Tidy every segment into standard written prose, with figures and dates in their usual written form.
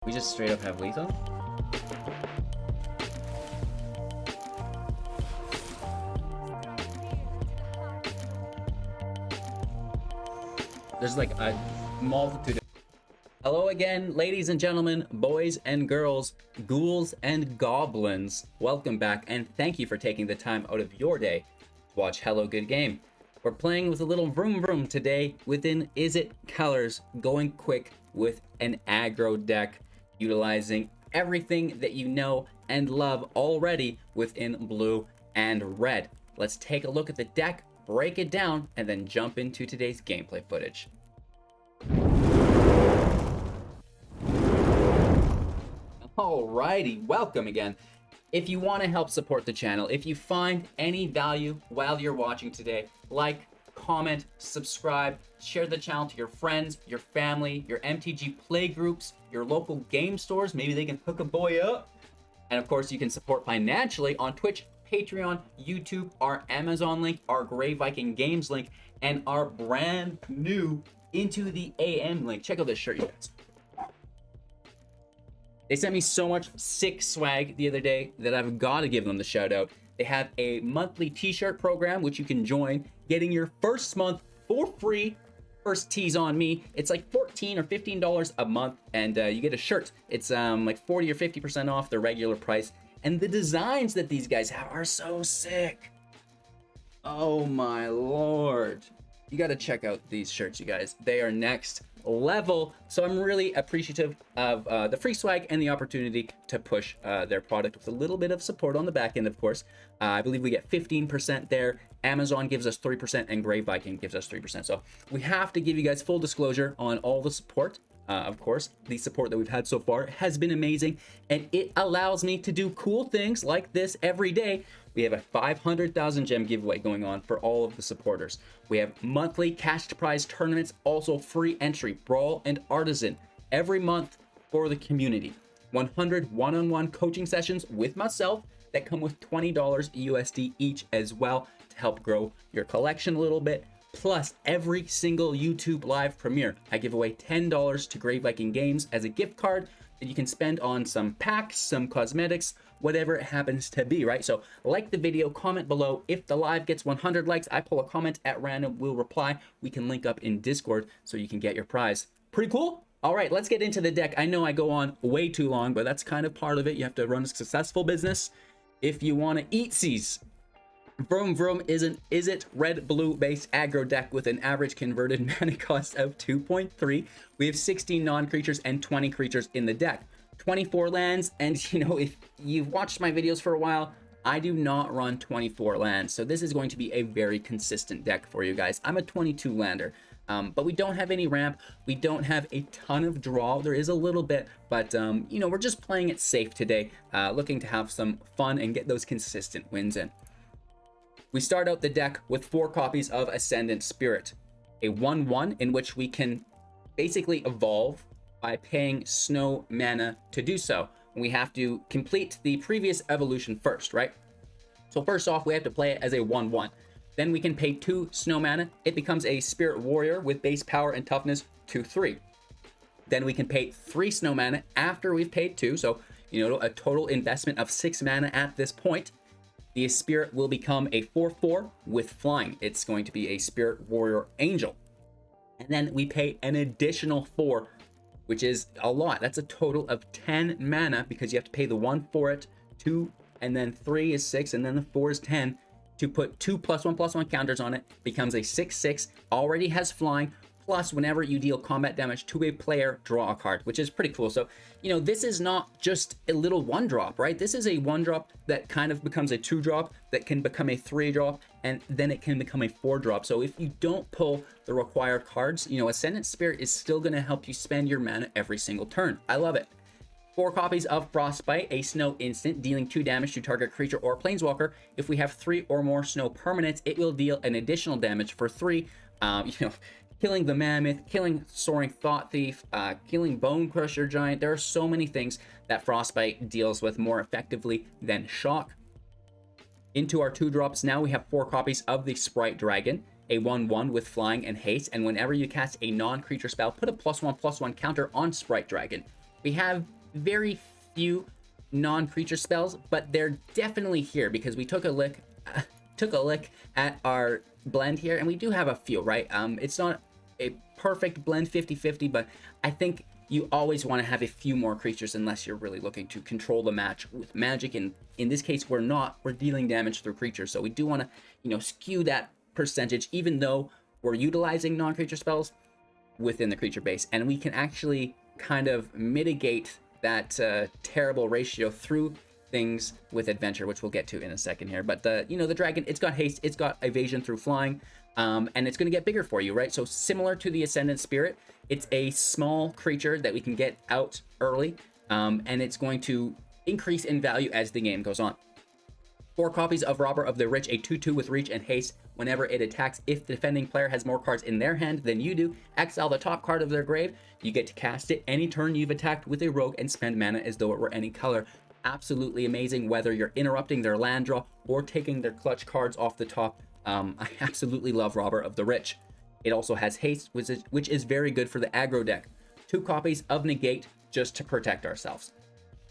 We just straight up have lethal? There's like a multitude of... Hello again, ladies and gentlemen, boys and girls, ghouls and goblins. Welcome back, and thank you for taking the time out of your day to watch Hello Good Game. We're playing with a little vroom vroom today within Izzet colors, going quick with an aggro deck, utilizing everything that you know and love already within blue and red. Let's take a look at the deck, break it down, and then jump into today's gameplay footage. Alrighty, welcome again. If you want to help support the channel, if you find any value while you're watching today, like, comment, subscribe, share the channel to your friends, your family, your MTG play groups, your local game stores, maybe they can hook a boy up. And of course, you can support financially on Twitch, Patreon, YouTube, our Amazon link, our Grey Viking Games link, and our brand new Into the AM link. Check out this shirt, you guys. They sent me so much sick swag the other day that I've got to give them the shout out. They have a monthly t-shirt program, which you can join, getting your first month for free. First tees on me. It's like $14 or $15 a month, and you get a shirt. It's like 40 or 50% off the regular price. And the designs that these guys have are so sick. Oh my lord. You got to check out these shirts, you guys. They are next level. So I'm really appreciative of the free swag and the opportunity to push their product with a little bit of support on the back end, of course. I believe we get 15% there. Amazon gives us 3% and Grey Viking gives us 3%. So we have to give you guys full disclosure on all the support. Of course, the support that we've had so far has been amazing, and it allows me to do cool things like this every day. We have a 500,000 gem giveaway going on for all of the supporters. We have monthly cash prize tournaments, also free entry, Brawl and Artisan, every month for the community. 100 one-on-one coaching sessions with myself that come with $20 USD each as well to help grow your collection a little bit. Plus, every single YouTube live premiere, I give away $10 to Grey Viking Games as a gift card that you can spend on some packs, some cosmetics, whatever it happens to be, right? So like the video, comment below. If the live gets 100 likes, I pull a comment at random, we'll reply. We can link up in Discord so you can get your prize. Pretty cool? All right, let's get into the deck. I know I go on way too long, but that's kind of part of it. You have to run a successful business if you want to eat seas. Vroom Vroom is an Izzet red-blue based aggro deck with an average converted mana cost of 2.3. We have 16 non-creatures and 20 creatures in the deck. 24 lands, and you know, if you've watched my videos for a while, I do not run 24 lands. So this is going to be a very consistent deck for you guys. I'm a 22 lander. But we don't have any ramp. We don't have a ton of draw. There is a little bit, but you know, we're just playing it safe today, looking to have some fun and get those consistent wins in. We start out the deck with 4 copies of Ascendant Spirit, a 1/1 in which we can basically evolve by paying snow mana to do so. We have to complete the previous evolution first, right? So first off, we have to play it as a 1/1. Then we can pay 2 snow mana. It becomes a Spirit Warrior with base power and toughness 2/3. Then we can pay 3 snow mana after we've paid 2. So, you know, a total investment of 6 mana at this point. The Spirit will become a 4/4 with flying. It's going to be a Spirit Warrior Angel. And then we pay an additional 4, which is a lot. That's a total of 10 mana because you have to pay the 1 for it, 2, and then 3 is 6, and then the 4 is 10. To put 2 +1/+1 counters on it, becomes a 6/6, already has flying, plus whenever you deal combat damage to a player, draw a card, which is pretty cool. So, you know, this is not just a little 1-drop, right? This is a 1-drop that kind of becomes a 2-drop, that can become a 3-drop, and then it can become a 4-drop. So if you don't pull the required cards, you know, Ascendant Spirit is still going to help you spend your mana every single turn. I love it. 4 copies of Frostbite, a snow instant, dealing 2 damage to target creature or planeswalker. If we have 3 or more snow permanents, it will deal an additional damage for 3. You know, killing the Mammoth, killing Soaring Thought Thief, killing Bonecrusher Giant. There are so many things that Frostbite deals with more effectively than Shock. Into our 2-drops now, we have 4 copies of the Sprite Dragon, a 1/1 with flying and haste, and whenever you cast a non-creature spell, put a +1/+1 counter on Sprite Dragon. We have very few non-creature spells, but they're definitely here because we took a look at our blend here, and we do have a few, right? It's not a perfect blend 50-50, but I think you always want to have a few more creatures unless you're really looking to control the match with magic, and in this case we're not. We're dealing damage through creatures, so we do want to, you know, skew that percentage, even though we're utilizing non-creature spells within the creature base, and we can actually kind of mitigate that terrible ratio through things with adventure, which we'll get to in a second here. But the, you know, the dragon, it's got haste, it's got evasion through flying, and it's going to get bigger for you, right? So similar to the Ascendant Spirit, it's a small creature that we can get out early, and it's going to increase in value as the game goes on. 4 copies of Robber of the Rich, a 2/2 with reach and haste. Whenever it attacks, if the defending player has more cards in their hand than you do, exile the top card of their grave. You get to cast it any turn you've attacked with a rogue and spend mana as though it were any color. Absolutely amazing, whether you're interrupting their land draw or taking their clutch cards off the top. I absolutely love Robber of the Rich. It also has haste, which is very good for the aggro deck. 2 copies of Negate just to protect ourselves.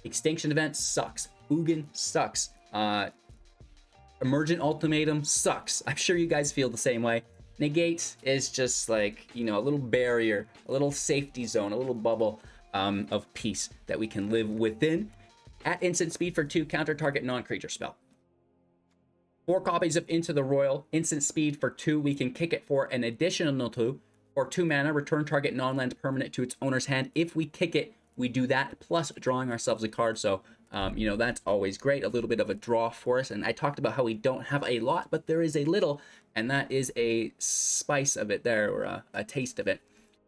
Extinction Event sucks. Ugin sucks. Emergent Ultimatum sucks. I'm sure you guys feel the same way. Negate is just like, you know, a little barrier, a little safety zone, a little bubble of peace that we can live within. At instant speed for 2, counter target non-creature spell. 4 copies of Into the Roil, instant speed for 2, we can kick it for an additional 2, or 2 mana, return target non-land permanent to its owner's hand. If we kick it, we do that, plus drawing ourselves a card, so you know, that's always great. A little bit of a draw for us, and I talked about how we don't have a lot, but there is a little, and that is a spice of it there, or a taste of it.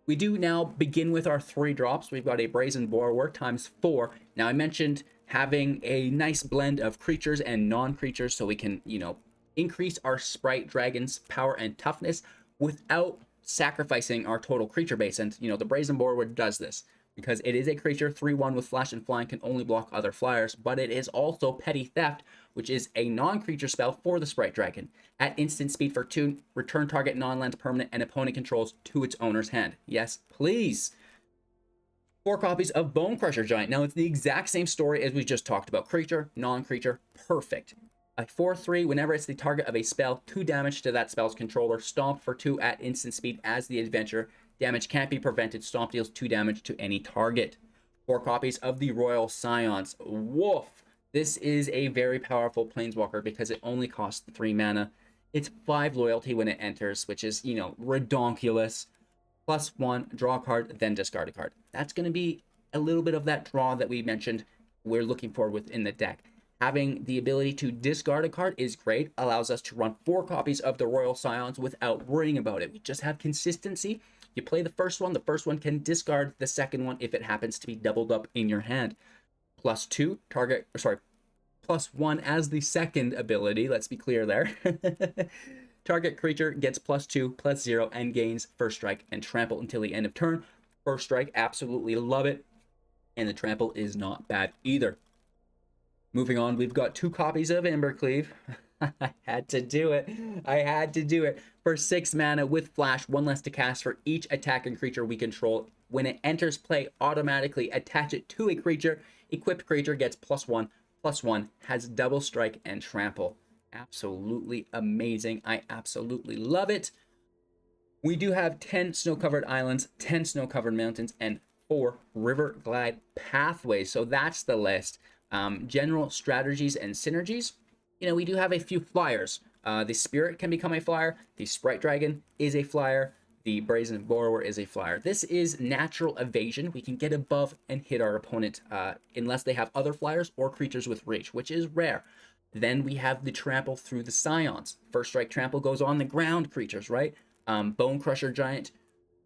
We do now begin with our 3 drops. We've got a Brazen Borrower times 4. Now, I mentioned having a nice blend of creatures and non-creatures so we can, you know, increase our Sprite Dragon's power and toughness without sacrificing our total creature base, and, you know, the Brazen Borrower does this. Because it is a creature, 3/1 with flash and flying, can only block other flyers, but it is also Petty Theft, which is a non-creature spell for the Sprite Dragon. At instant speed for 2, return target non-land permanent and opponent controls to its owner's hand. Yes, please. 4 copies of Bonecrusher Giant. Now, it's the exact same story as we just talked about. Creature, non-creature, perfect. A 4/3, whenever it's the target of a spell, 2 damage to that spell's controller. Stomp for 2 at instant speed as the adventure. Damage can't be prevented. Stomp deals 2 damage to any target. 4 copies of the Royal Scions. Woof! This is a very powerful planeswalker because it only costs 3 mana. It's 5 loyalty when it enters, which is, you know, redonkulous. +1, draw a card, then discard a card. That's going to be a little bit of that draw that we mentioned we're looking for within the deck. Having the ability to discard a card is great. Allows us to run 4 copies of the Royal Scions without worrying about it. We just have consistency. You play the first one can discard the second one if it happens to be doubled up in your hand. +2, +1 as the second ability, let's be clear there. Target creature gets +2, +0, and gains first strike and trample until the end of turn. First strike, absolutely love it. And the trample is not bad either. Moving on, we've got 2 copies of Embercleave. I had to do it. I had to do it. For 6 mana with flash, 1 less to cast for each attacking creature we control. When it enters play, automatically attach it to a creature. Equipped creature gets +1/+1, has double strike and trample. Absolutely amazing. I absolutely love it. We do have 10 snow-covered islands, 10 snow-covered mountains, and 4 Riverglide Pathways. So that's the list. General strategies and synergies. You know, we do have a few flyers. The Spirit can become a flyer. The Sprite Dragon is a flyer. The Brazen Borrower is a flyer. This is natural evasion. We can get above and hit our opponent unless they have other flyers or creatures with reach, which is rare. Then we have the trample through the Scions. First strike trample goes on the ground creatures, right? Bonecrusher Giant,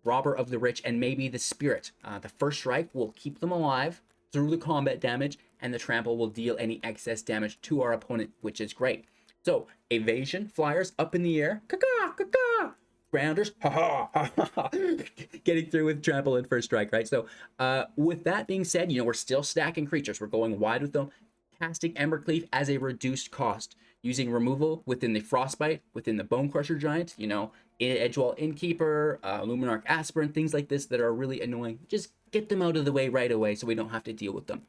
Robber of the Rich, and maybe the Spirit. The first strike will keep them alive through the combat damage, and the trample will deal any excess damage to our opponent, which is great. So, evasion, flyers up in the air, caca, caca. Grounders, ha ha ha ha, getting through with trample and first strike, right? So, with that being said, you know, we're still stacking creatures. We're going wide with them. Casting Embercleave as a reduced cost, using removal within the Frostbite, within the Bonecrusher Giant, you know, Edgewall Innkeeper, Luminarch Aspirant, things like this that are really annoying. Just get them out of the way right away so we don't have to deal with them.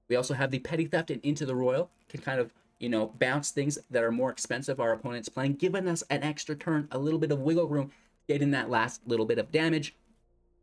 We also have the Petty Theft and Into the Roil, can kind of, you know, bounce things that are more expensive our opponent's playing, giving us an extra turn, a little bit of wiggle room, getting that last little bit of damage.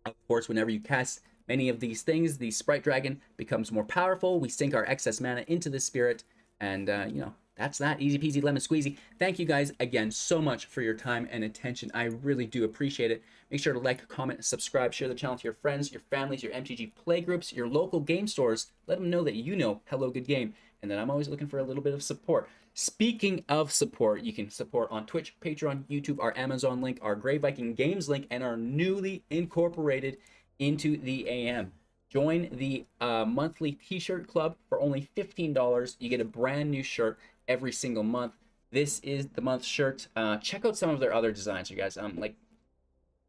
Of course, whenever you cast many of these things, the Sprite Dragon becomes more powerful. We sink our excess mana into the Spirit, and, you know, that's that. Easy peasy lemon squeezy. Thank you guys again so much for your time and attention. I really do appreciate it. Make sure to like, comment, subscribe, share the channel to your friends, your families, your MTG playgroups, your local game stores. Let them know that you know Hello Good Game and that I'm always looking for a little bit of support. Speaking of support, you can support on Twitch, Patreon, YouTube, our Amazon link, our Grey Viking Games link, and our newly incorporated Into the AM. Join the monthly t-shirt club for only $15. You get a brand new shirt every single month. This is the month shirt. Check out some of their other designs, you guys. Like,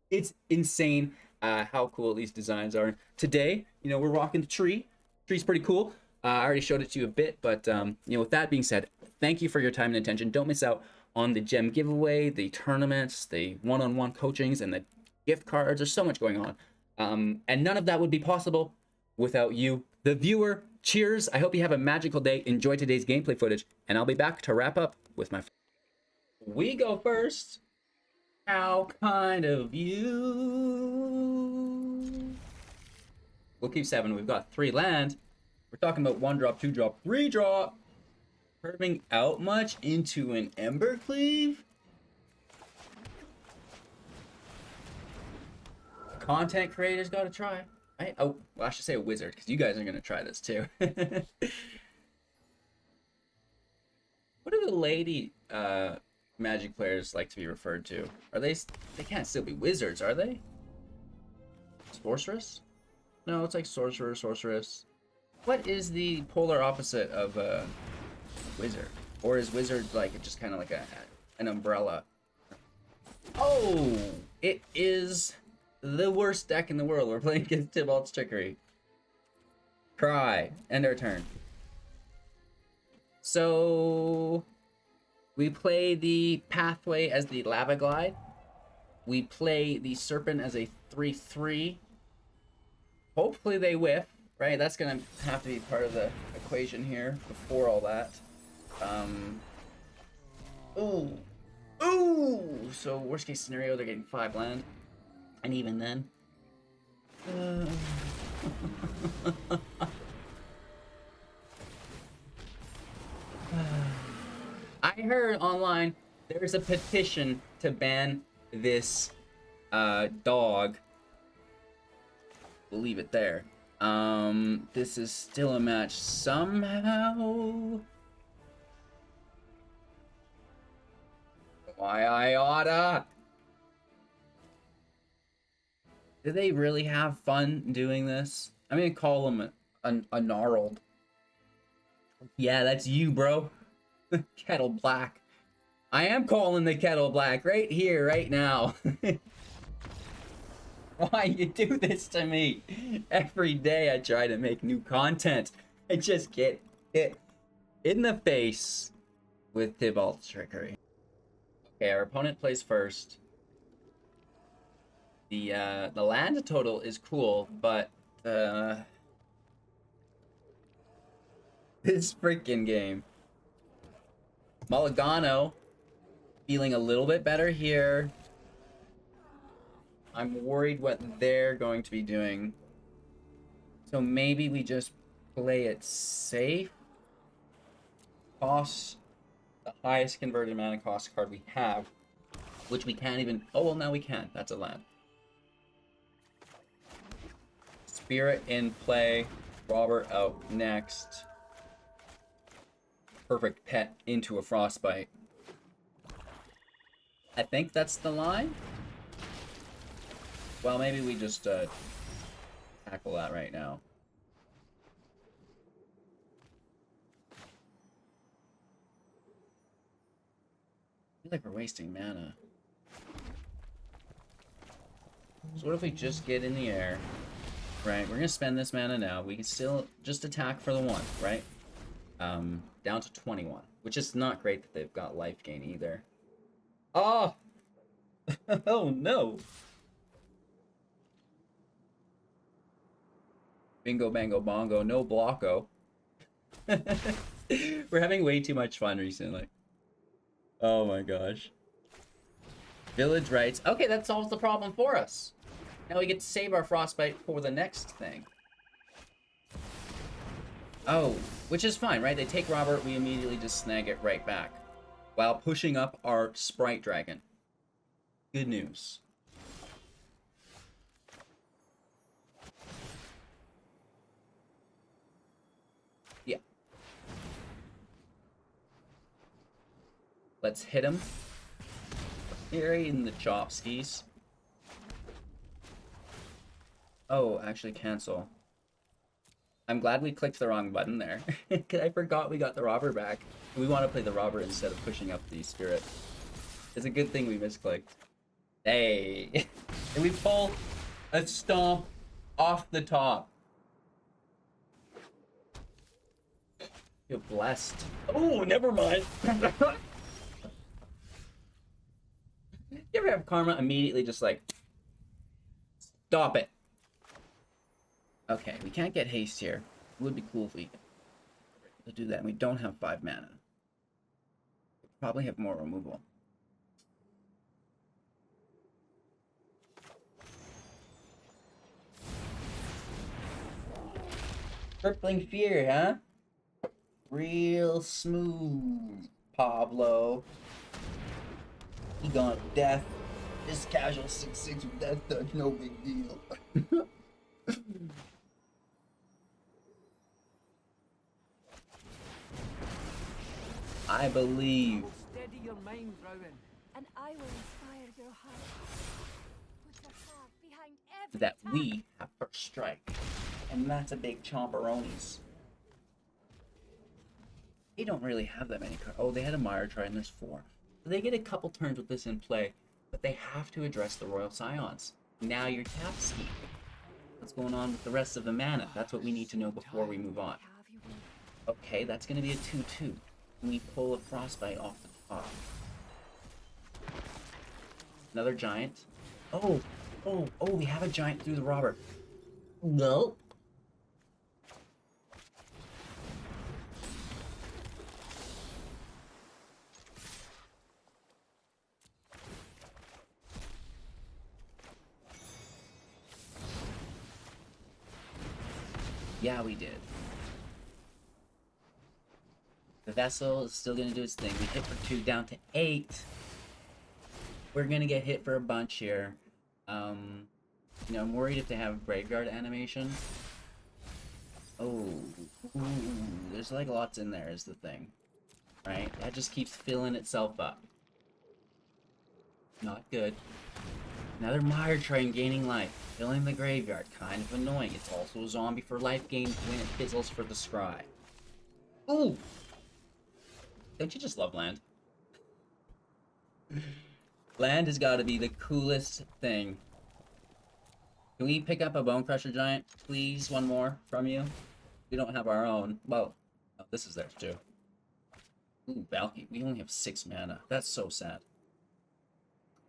it's insane how cool these designs are. Today, you know, we're rocking the tree. Tree's pretty cool. I already showed it to you a bit, but you know, with that being said, thank you for your time and attention. Don't miss out on the gem giveaway, the tournaments, the one-on-one coachings, and the gift cards. There's so much going on. And none of that would be possible without you, the viewer. Cheers. I hope you have a magical day. Enjoy today's gameplay footage, and I'll be back to wrap up with my... We go first. How kind of you. We'll keep 7. We've got 3 land. We're talking about 1 drop, 2 drop, 3 drop. Curving out much into an Embercleave. Content creators gotta try. Right? Oh, well, I should say a wizard, because you guys are gonna try this too. What do the lady Magic players like to be referred to? Are they can't still be wizards, are they? Sorceress? No, it's like sorcerer, sorceress. What is the polar opposite of a wizard? Or is wizard like just kind of like an umbrella? Oh, it is the worst deck in the world. We're playing against Tybalt's Trickery. Cry. End our turn. So we play the Pathway as the Lava Glide. We play the Serpent as a 3/3. Hopefully they whiff, right? That's gonna have to be part of the equation here before all that. Ooh. Ooh! So worst case scenario, they're getting 5 land. And even then... I heard online there's a petition to ban this dog. We'll leave it there. This is still a match somehow. Why I oughta. Do they really have fun doing this? I'm gonna call him a gnarled. Yeah, that's you, bro. Kettle Black. I am calling the Kettle Black right here, right now. Why you do this to me? Every day I try to make new content. I just get hit in the face with Tybalt's Trickery. Okay, our opponent plays first. The land total is cool, but this freaking game. Mulligano feeling a little bit better here. I'm worried what they're going to be doing. So maybe we just play it safe. Cost the highest converted mana cost card we have, which we can't even... Oh, well, now we can. That's a land. Spirit in play. Robert out next. Perfect pet into a Frostbite. I think that's the line. Well, maybe we just tackle that right now. I feel like we're wasting mana. So what if we just get in the air? Right, we're gonna spend this mana now. We can still just attack for the 1, right? Down to 21, which is not great that they've got life gain either. Oh! Oh no! Bingo, bango, bongo, no blocko. We're having way too much fun recently. Oh my gosh. Village rights. Okay, that solves the problem for us. Now we get to save our frostbite for the next thing. Oh, which is fine, right? They take Robert, we immediately just snag it right back, while pushing up our Sprite Dragon. Good news. Yeah. Let's hit him. Very in the chopskis. Oh, actually cancel. I'm glad we clicked the wrong button there. Cause I forgot we got the robber back. We want to play the robber instead of pushing up the spirit. It's a good thing we misclicked. Hey. And we pull a stomp off the top. You're blessed. Oh, never mind. You ever have karma immediately just like, stop it. Okay, we can't get haste here. It would be cool if we could do that. And we don't have 5 mana. We probably have more removal. Crippling Fear, huh? Real smooth, Pablo. He gone death. This casual 6/6 with death touch, no big deal. I believe. Steady your mind, Rowan. And I will inspire your heart. Put your heart behind every That attack. we have first strike. And that's a big chomperonis. They don't really have that many cards. Oh, they had a Mire Try and there's 4. So they get a couple turns with this in play, but they have to address the Royal Scions. Now you're tap ski. What's going on with the rest of the mana? That's what we need to know before we move on. Okay, that's going to be a 2/2. We pull a frostbite off the top. Another giant. Oh, we have a giant through the robber. No. Yeah, we did. The vessel is still gonna do its thing. We hit for 2, down to 8. We're gonna get hit for a bunch here. You know, I'm worried if they have graveyard animation. Oh, ooh, there's like lots in there is the thing, right? That just keeps filling itself up. Not good. Another Mire Train gaining life, filling the graveyard. Kind of annoying. It's also a zombie for life gain when it fizzles for the scry. Ooh! Don't you just love land? Land has got to be the coolest thing. Can we pick up a Bonecrusher Giant, please? One more from you. We don't have our own. Well, oh, this is theirs too. Ooh, Valky. We only have 6 mana. That's so sad.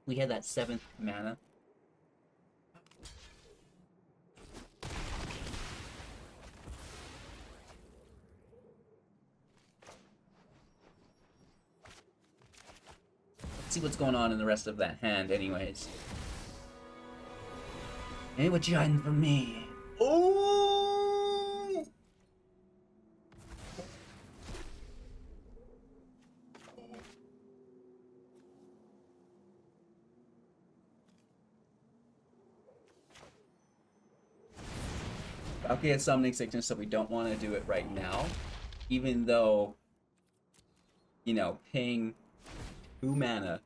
We had that 7th mana. Let's see what's going on in the rest of that hand anyways. Hey, what you hiding from me? Oh! Okay, it's summoning sickness, so we don't want to do it right now. Even though, you know, paying 2 mana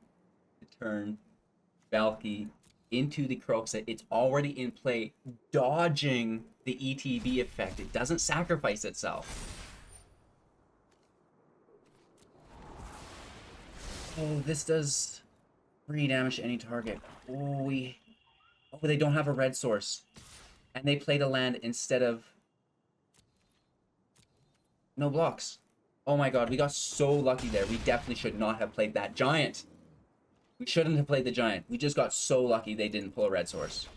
to turn Valky into the Kroxa, it's already in play, dodging the ETB effect. It doesn't sacrifice itself. Oh, this does 3 damage to any target. Oh, they don't have a red source. And they played a land instead of... No blocks. Oh my god, we got so lucky there. We definitely should not have played that giant. We shouldn't have played the giant. We just got so lucky they didn't pull a red source.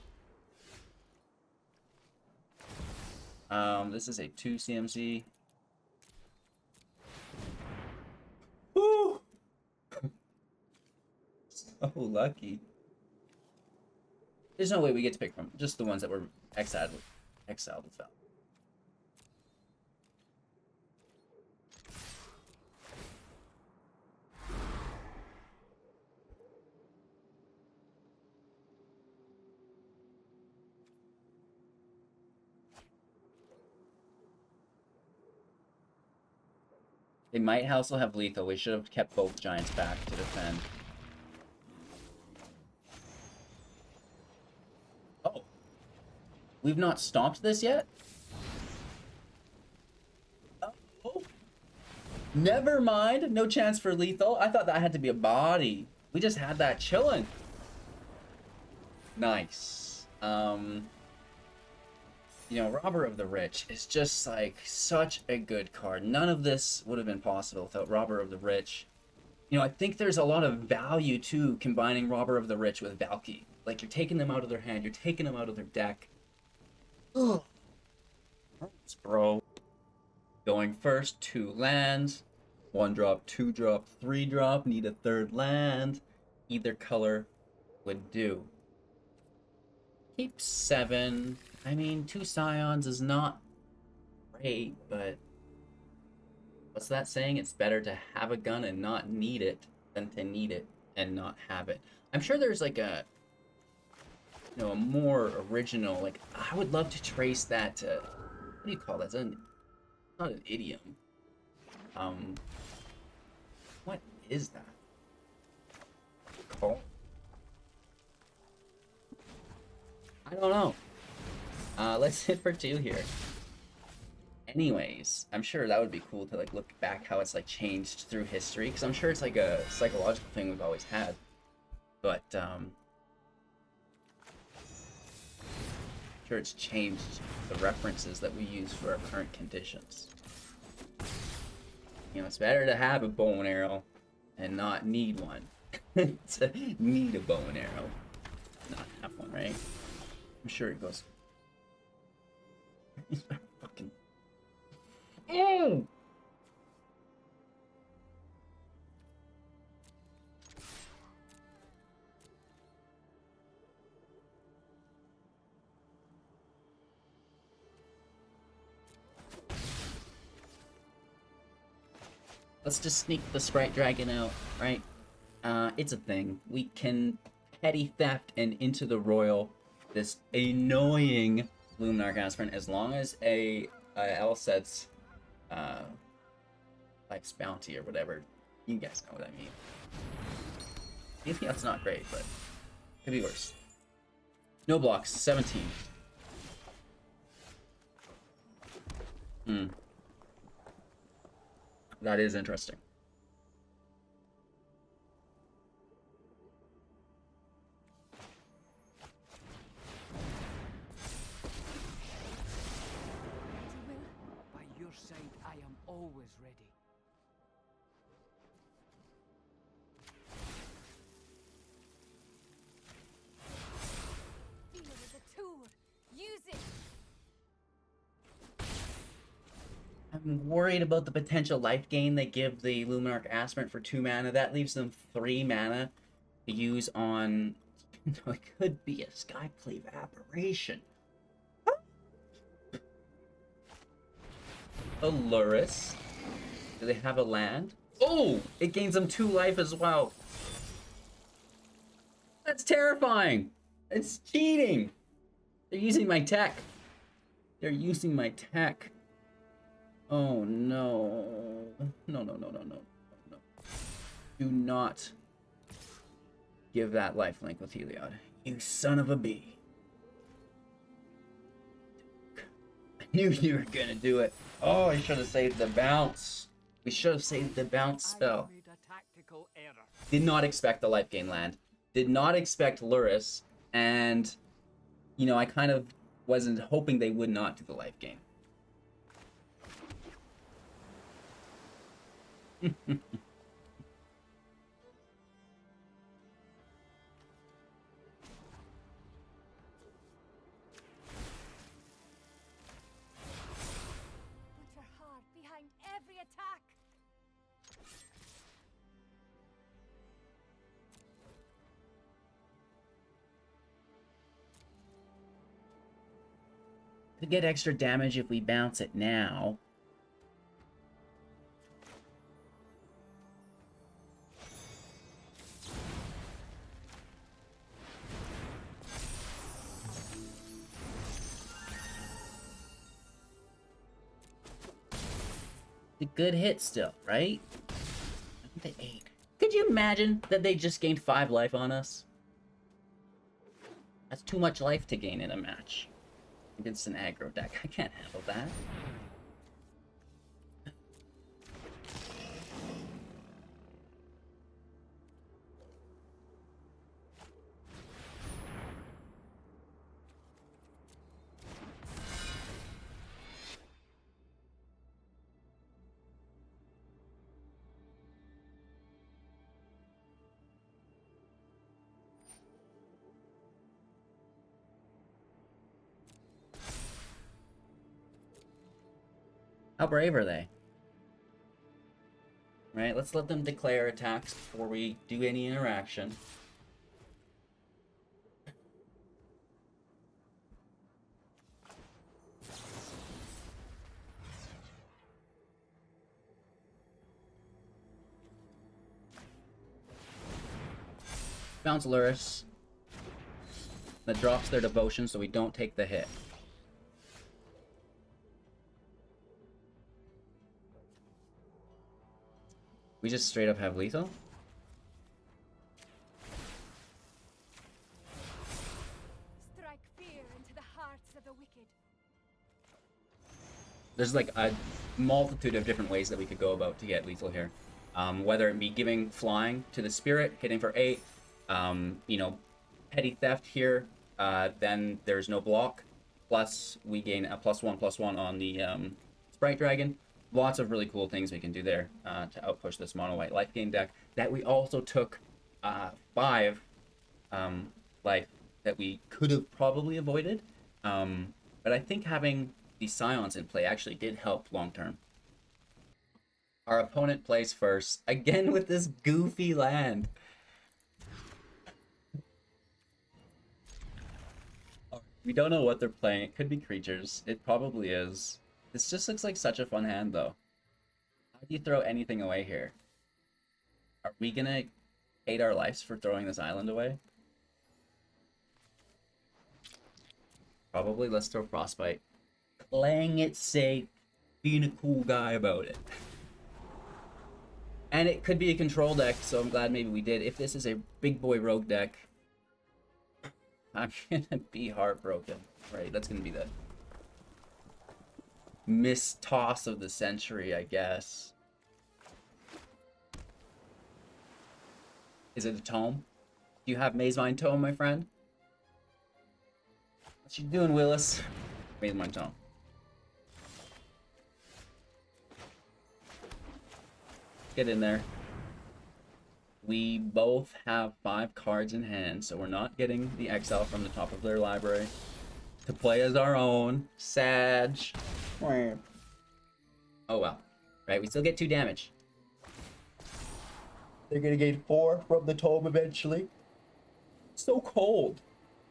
This is a 2 CMC. Woo! So lucky. There's no way we get to pick from just the ones that were exiled with Val. They might also have lethal. We should have kept both giants back to defend. Oh. We've not stomped this yet? Oh. Never mind. No chance for lethal. I thought that had to be a body. We just had that chilling. Nice. You know, Robber of the Rich is just like such a good card. None of this would have been possible without Robber of the Rich. You know, I think there's a lot of value to combining Robber of the Rich with Valky. Like, you're taking them out of their hand, you're taking them out of their deck. Ugh. Bro. Going first, 2 lands. 1 drop, 2 drop, 3 drop. Need a 3rd land. Either color would do. Keep 7. I mean, 2 Scions is not great, but what's that saying? It's better to have a gun and not need it than to need it and not have it. I'm sure there's like a, you know, a more original, like, I would love to trace that to, what do you call that? It's not an idiom. What is that? Call? I don't know. Let's hit for 2 here. Anyways, I'm sure that would be cool to like look back how it's like changed through history, because I'm sure it's like a psychological thing we've always had. But sure it's changed the references that we use for our current conditions. You know, it's better to have a bow and arrow and not need one. To need a bow and arrow, not have one, right? I'm sure it goes. Fucking. Let's just sneak the Sprite Dragon out, right? It's a thing. We can petty theft and Into the Roil this annoying Luminarch Aspirant as long as a Lset's Life's Bounty or whatever. You guys know what I mean. Maybe that's not great, but could be worse. No blocks, 17. That is interesting. By your side, I am always ready. Feel it as a tool. Use it. I'm worried about the potential life gain they give the Luminarch Aspirant for 2 mana. That leaves them 3 mana to use on... It could be a Skyclave Aberration. A Luris. Do they have a land? Oh! It gains them 2 life as well. That's terrifying! It's cheating! They're using my tech. They're using my tech. Oh no. No. Do not give that lifelink with Heliod. You son of a bee. I knew you were gonna do it. Oh, I should have saved the bounce. We should have saved the bounce spell. I made a tactical error. Did not expect the life gain land. Did not expect Luris. And, you know, I kind of wasn't hoping they would not do the life gain. attack! To get extra damage if we bounce it now. A good hit still, right? They 8. Could you imagine that they just gained 5 life on us? That's too much life to gain in a match against an aggro deck. I can't handle that. How brave are they? Right, let's let them declare attacks before we do any interaction. Bounce Luris. That drops their devotion so we don't take the hit. We just straight up have lethal? Strike fear into the hearts of the wicked. There's like a multitude of different ways that we could go about to get lethal here. Whether it be giving flying to the spirit, hitting for 8, you know, petty theft here, then there's no block. Plus, we gain a +1/+1 on the Sprite Dragon. Lots of really cool things we can do there to outpush this mono white life gain deck. That we also took 5 life that we could have probably avoided. But I think having the Scions in play actually did help long term. Our opponent plays first, again with this goofy land. We don't know what they're playing. It could be creatures. It probably is. This just looks like such a fun hand, though. How do you throw anything away here? Are we gonna hate our lives for throwing this island away? Probably. Let's throw Frostbite. Playing it safe. Being a cool guy about it. And it could be a control deck, so I'm glad maybe we did. If this is a big boy rogue deck, I'm gonna be heartbroken. Right, that's gonna be the miss toss of the century, I guess. Is it a tome? Do you have Mazemind Tome, my friend? What you doing, Willis? Mazemind Tome. Get in there. We both have 5 cards in hand, so we're not getting the exile from the top of their library to play as our own. Sag. Oh well. Right, we still get 2 damage. They're gonna gain 4 from the tome eventually. So cold.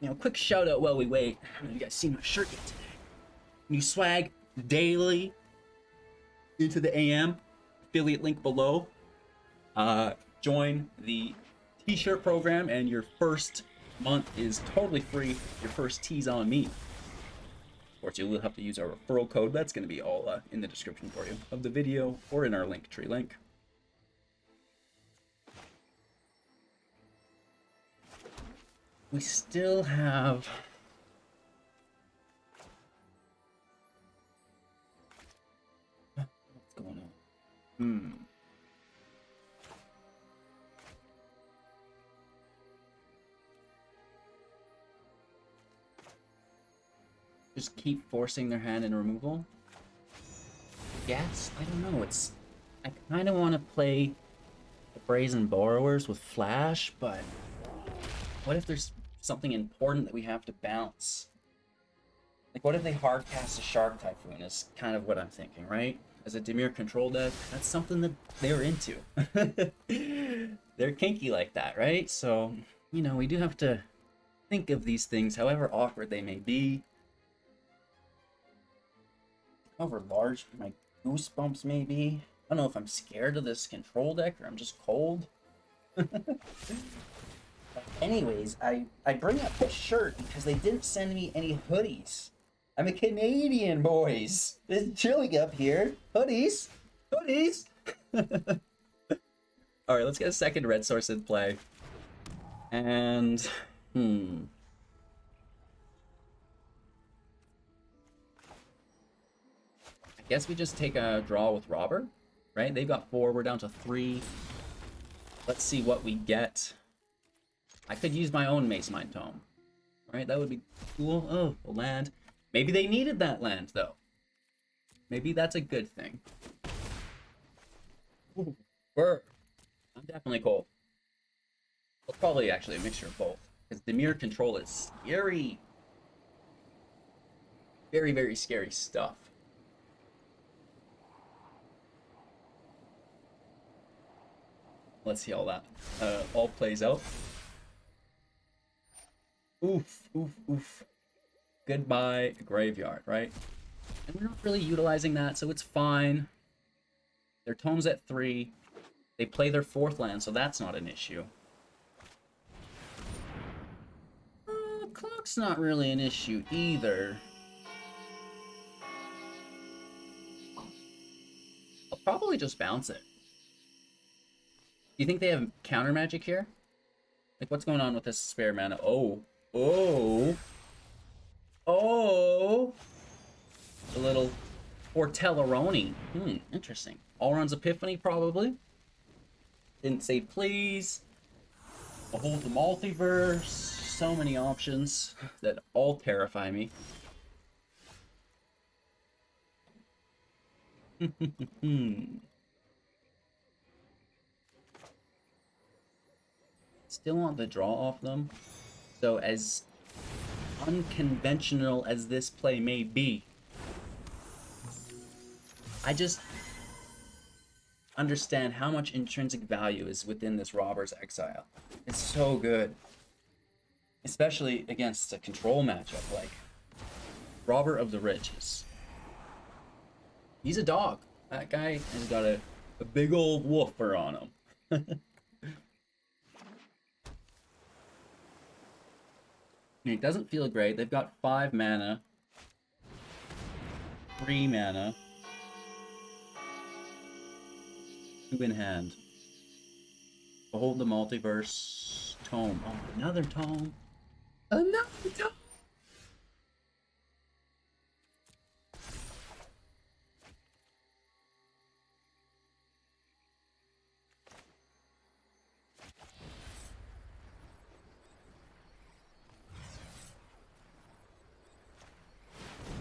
You know, quick shout out while we wait. I don't know if you guys seen my shirt yet today. New swag daily. Into the AM. Affiliate link below. Join the t-shirt program and your first month is totally free. Your first tee's on me. Of course, you will have to use our referral code. That's going to be all in the description for you of the video or in our link tree link. We still have what's going on? Just keep forcing their hand in removal? Yes, I don't know. I kind of want to play the Brazen Borrowers with Flash, but what if there's something important that we have to bounce? Like, what if they hard cast a Shark Typhoon is kind of what I'm thinking, right? as a Dimir control deck, that's something that they're into. They're kinky like that, right? So, you know, we do have to think of these things, however awkward they may be. However large my goosebumps may be. I don't know if I'm scared of this control deck or I'm just cold. Anyways, I bring up this shirt because they didn't send me any hoodies. I'm a Canadian, boys. It's chilly up here. Hoodies. Hoodies. Alright, let's get a second red source in play. And, I guess we just take a draw with Robber, right? They've got 4, we're down to 3. Let's see what we get. I could use my own Mace Mind Tome. Right, that would be cool. Oh, a land. Maybe they needed that land, though. Maybe that's a good thing. Ooh, burr. I'm definitely cold. Well, probably actually a mixture of both. Because Dimir control is scary. Very, very scary stuff. Let's see how that all plays out. Oof, oof, oof. Goodbye, graveyard, right? And we're not really utilizing that, so it's fine. Their tome's at 3. They play their 4th land, so that's not an issue. Clock's not really an issue either. I'll probably just bounce it. Do you think they have counter magic here? Like, what's going on with this spare mana? Oh. Oh. Oh. A little Ortellaroni. Interesting. Alron's Epiphany, probably. Didn't say please. Behold the Multiverse. So many options that all terrify me. Still want the draw off them. So as unconventional as this play may be, I just understand how much intrinsic value is within this Robber's Exile. It's so good. Especially against a control matchup like Robber of the Riches. He's a dog. That guy has got a big old woofer on him. It doesn't feel great. They've got 5 mana. 3 mana. 2 in hand. Behold the Multiverse Tome. Oh, another tome. Another tome!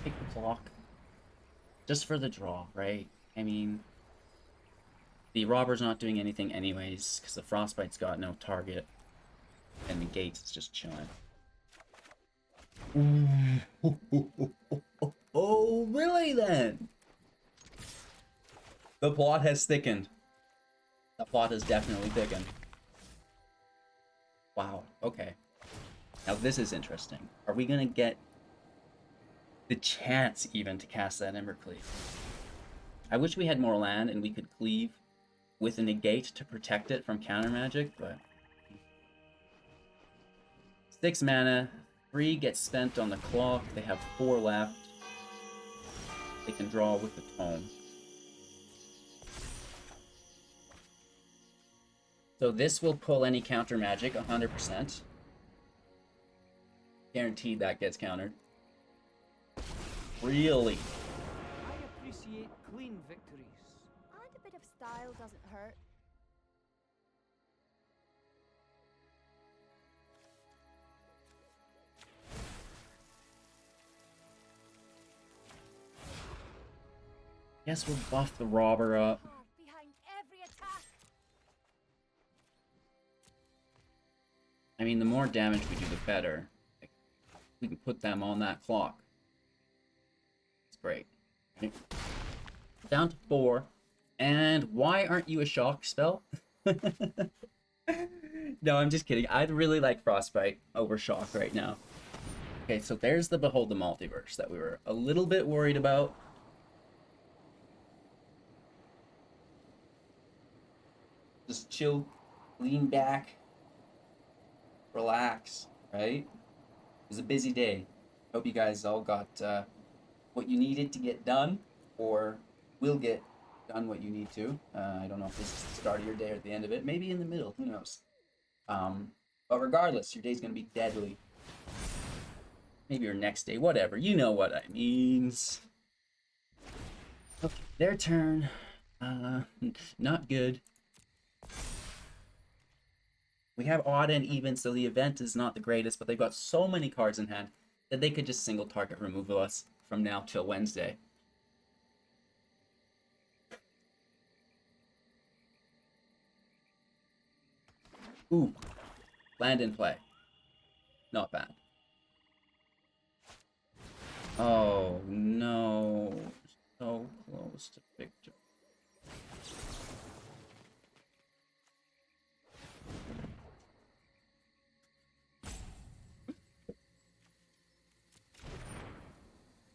Take the clock. Just for the draw, right? I mean, the Robber's not doing anything anyways, because the Frostbite's got no target. And Negate is just chilling. Oh, really then? The plot has thickened. The plot has definitely thickened. Wow, okay. Now this is interesting. Are we gonna get the chance even to cast that Embercleave? I wish we had more land and we could cleave with a Negate to protect it from counter magic, but 6 mana, 3 gets spent on the clock. They have 4 left. They can draw with the tome. So this will pull any counter magic 100%. Guaranteed that gets countered. Really? I appreciate clean victories. And a bit of style doesn't hurt. Guess we'll buff the Robber up. Behind every attack. I mean, the more damage we do, the better. Like, we can put them on that clock. It's great. down to 4. And why aren't you a shock spell? No, I'm just kidding. I'd really like Frostbite over Shock right now. Okay, so there's the Behold the Multiverse that we were a little bit worried about. Just chill, lean back, relax, right? It was a busy day. Hope you guys all got what you needed to get done, or will get done what you need to. I don't know if this is the start of your day or the end of it. Maybe in the middle, who knows? But regardless, your day's going to be deadly. Maybe your next day, whatever. You know what I means. Okay, their turn. Not good. We have odd and even, so the event is not the greatest, but they've got so many cards in hand that they could just single target removal us from now till Wednesday. Ooh. Land in play. Not bad. Oh, no. So close to victory.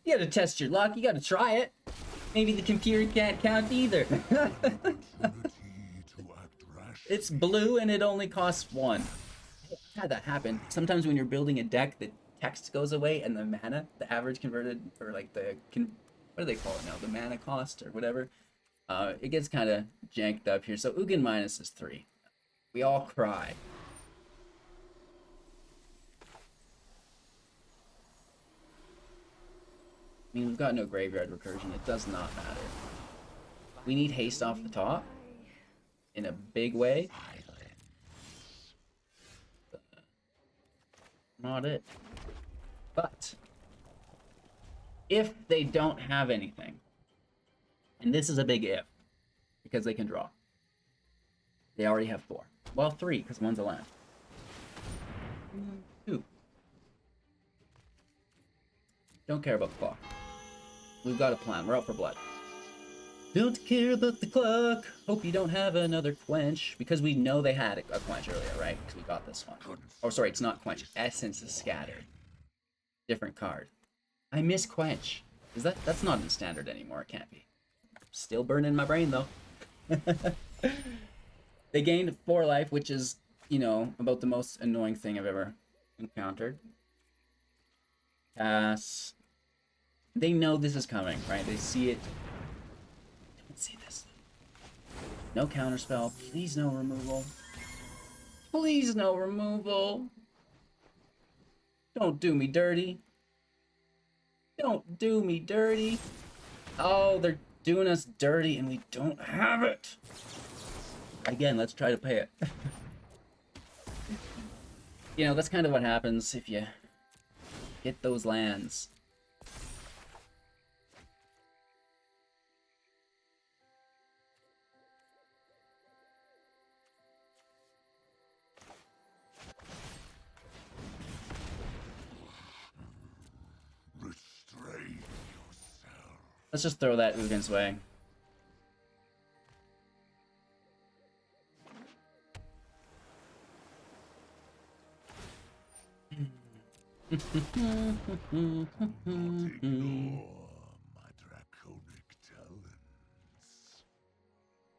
You gotta test your luck. You gotta try it. Maybe the computer can't count either. It's blue and it only costs 1. I've had that happen. Sometimes when you're building a deck, the text goes away and the mana, the average converted, or like the, what do they call it now? The mana cost or whatever. It gets kind of janked up here. So Ugin minus is 3. We all cry. I mean, we've got no graveyard recursion. It does not matter. We need haste off the top in a big way. Not it. But if they don't have anything, and this is a big if, because they can draw. They already have 4. Well, 3, because 1's a land. 2. Don't care about the clock. We've got a plan. We're out for blood. Don't care about the clock. Hope you don't have another quench. Because we know they had a quench earlier, right? Because we got this one. Oh, sorry, it's not quench. Essence is scattered. Different card. I miss quench. That's not in standard anymore. It can't be. Still burning my brain, though. They gained 4 life, which is, you know, about the most annoying thing I've ever encountered. Pass. They know this is coming, right? They see it. Don't see this. No counterspell. Please no removal. Please no removal. Don't do me dirty. Don't do me dirty. Oh, they're doing us dirty and we don't have it. Again, let's try to pay it. You know, that's kind of what happens if you get those lands. Let's just throw that Ugin's way.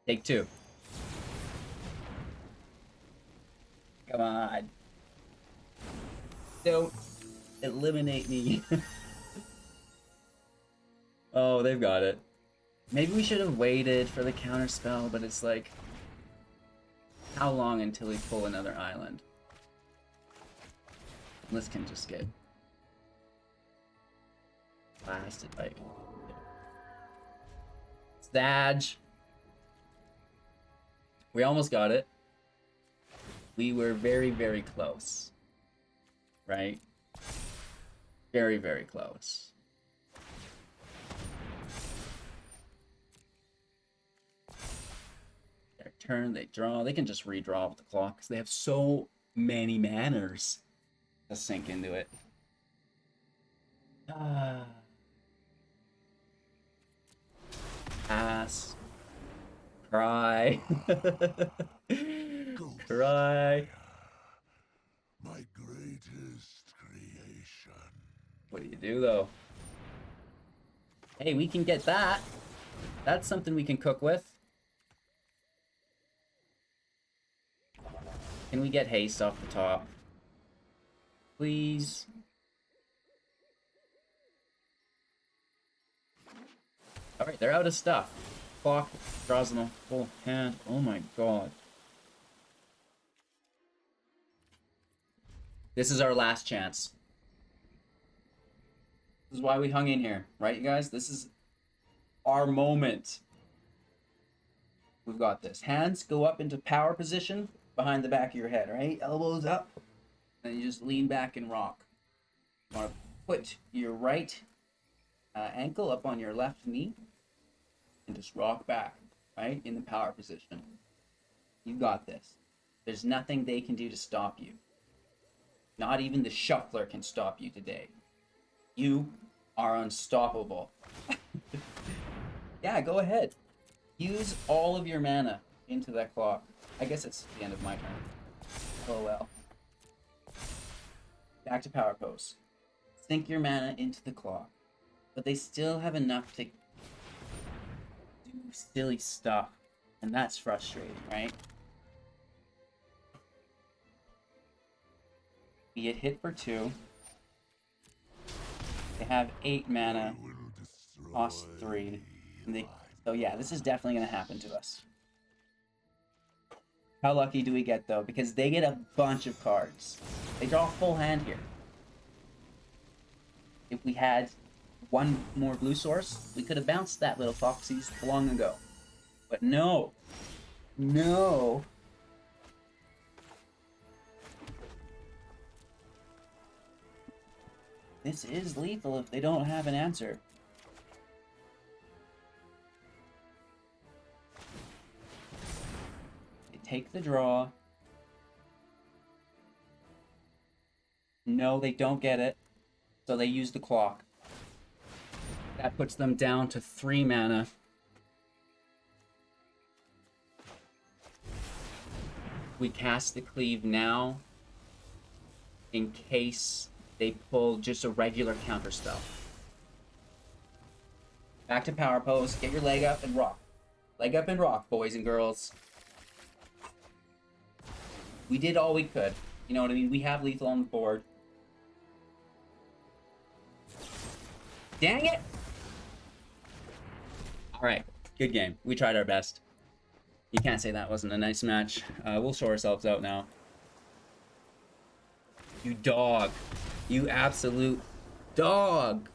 Take 2. Come on. Don't eliminate me. Oh, they've got it. Maybe we should have waited for the counterspell, but it's like, how long until we pull another island? This can just get blasted by Stage. We almost got it. We were very, very close. Right? Very, very close. Their turn, they draw. They can just redraw with the clock because they have so many manners to sink into it. Pass. Cry. Cry. My greatest creation. What do you do though? Hey, we can get that. That's something we can cook with. Can we get haste off the top? Please. Alright, they're out of stuff. Clock draws them a full hand. Oh my god. This is our last chance. This is why we hung in here, right, you guys? This is our moment. We've got this. Hands go up into power position behind the back of your head, right? Elbows up. And you just lean back and rock. You want to put your right ankle up on your left knee and just rock back, right? In the power position. You got this. There's nothing they can do to stop you. Not even the shuffler can stop you today. You are unstoppable. Yeah, go ahead. Use all of your mana into that clock. I guess it's the end of my turn. Oh well. Back to power pose. Sink your mana into the clock. But they still have enough to do silly stuff. And that's frustrating, right? We get hit for 2. They have 8 mana, cost 3. And so yeah, this is definitely going to happen to us. How lucky do we get though? Because they get a bunch of cards. They draw a full hand here. If we had one more blue source, we could have bounced that little foxies long ago. But no. No. This is lethal if they don't have an answer. They take the draw. No, they don't get it. So they use the clock. That puts them down to 3 mana. We cast the cleave now in case they pull just a regular counter spell. Back to power pose. Get your leg up and rock. Leg up and rock, boys and girls. We did all we could. You know what I mean? We have lethal on the board. Dang it! Alright, good game. We tried our best. You can't say that wasn't a nice match. We'll show ourselves out now. You dog. You absolute dog.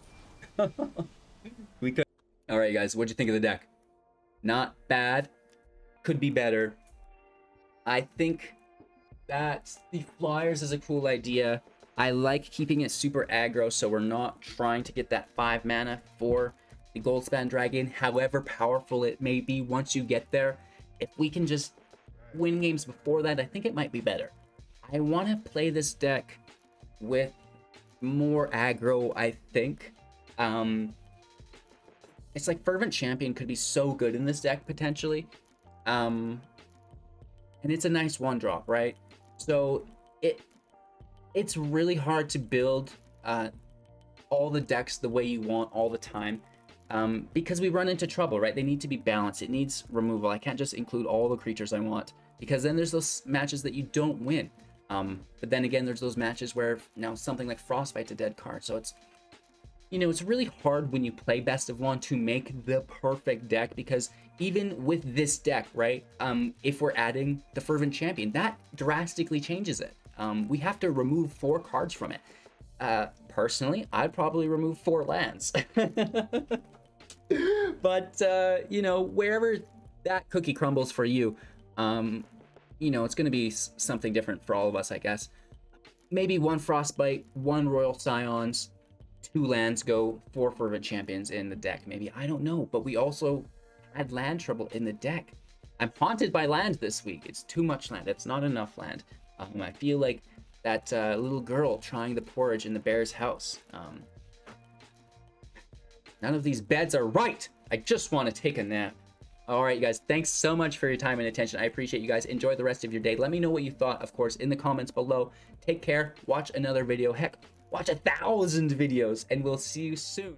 We could. Alright guys, what'd you think of the deck? Not bad. Could be better. I think that the Flyers is a cool idea. I like keeping it super aggro so we're not trying to get that 5 mana for the Goldspan Dragon, however powerful it may be once you get there. If we can just win games before that, I think it might be better. I want to play this deck with more aggro, I think. It's like Fervent Champion could be so good in this deck, potentially. And it's a nice 1-drop, right? So it's really hard to build all the decks the way you want all the time. Because we run into trouble, right? They need to be balanced. It needs removal. I can't just include all the creatures I want, because then there's those matches that you don't win. But then again, there's those matches where, you know, something like Frostbite's a dead card. So it's, you know, it's really hard when you play best of 1 to make the perfect deck, because even with this deck, right, if we're adding the Fervent Champion, that drastically changes it. We have to remove 4 cards from it. Personally, I'd probably remove 4 lands. But, you know, wherever that cookie crumbles for you, you know, it's going to be something different for all of us, I guess. Maybe 1 Frostbite, 1 Royal Scions, 2 lands go, 4 Fervent Champions in the deck, maybe. I don't know, but we also had land trouble in the deck. I'm haunted by land this week. It's too much land. It's not enough land. I feel like that little girl trying the porridge in the bear's house. None of these beds are right. I just want to take a nap. All right, you guys, thanks so much for your time and attention. I appreciate you guys. Enjoy the rest of your day. Let me know what you thought, of course, in the comments below. Take care. Watch another video. Heck, watch 1,000 videos, and we'll see you soon.